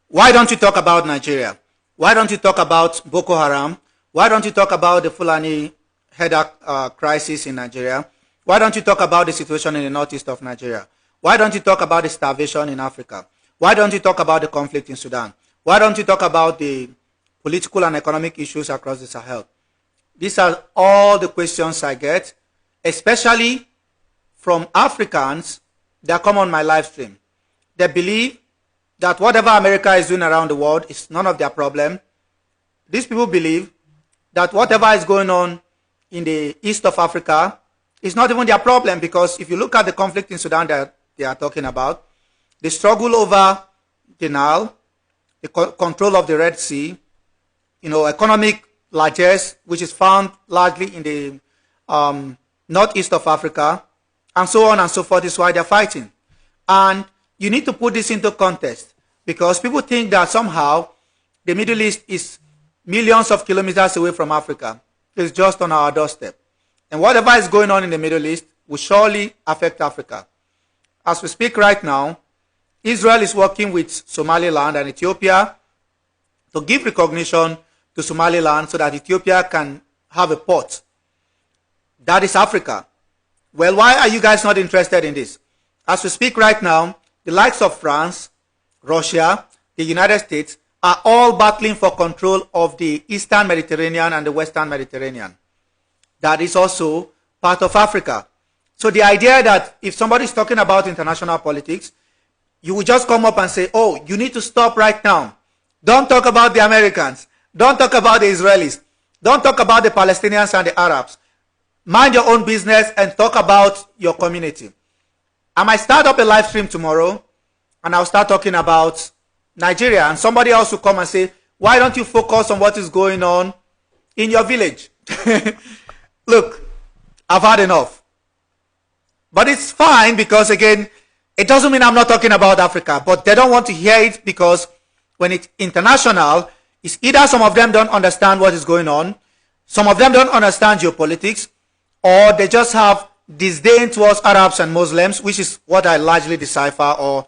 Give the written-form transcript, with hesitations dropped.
Why don't you talk about Nigeria? Why don't you talk about Boko Haram? Why don't you talk about the Fulani header crisis in Nigeria? Why don't you talk about the situation in the northeast of Nigeria? Why don't you talk about the starvation in Africa? Why don't you talk about the conflict in Sudan? Why don't you talk about the political and economic issues across the Sahel? These are all the questions I get, especially from Africans that come on my live stream. They believe that whatever America is doing around the world is none of their problem. These people believe that whatever is going on in the east of Africa is not even their problem, because if you look at the conflict in Sudan that they are talking about, the struggle over the Nile, the control of the Red Sea, economic largesse, which is found largely in the northeast of Africa, and so on and so forth, is why they're fighting. And you need to put this into context, because people think that somehow the Middle East is millions of kilometers away from Africa. It's just on our doorstep. And whatever is going on in the Middle East will surely affect Africa. As we speak right now, Israel is working with Somaliland and Ethiopia to give recognition to Somaliland so that Ethiopia can have a port. That is Africa. Well, why are you guys not interested in this? As we speak right now, the likes of France, Russia, the United States are all battling for control of the Eastern Mediterranean and the Western Mediterranean. That is also part of Africa. So the idea that if somebody is talking about international politics, you will just come up and say, oh, you need to stop right now. Don't talk about the Americans. Don't talk about the Israelis. Don't talk about the Palestinians and the Arabs. Mind your own business and talk about your community. I might start up a live stream tomorrow and I'll start talking about Nigeria, and somebody else will come and say, why don't you focus on what is going on in your village? Look, I've had enough. But it's fine, because again, it doesn't mean I'm not talking about Africa, but they don't want to hear it, because when it's international, it's either some of them don't understand what is going on, some of them don't understand geopolitics, or they just have disdain towards Arabs and Muslims, which is what I largely decipher, or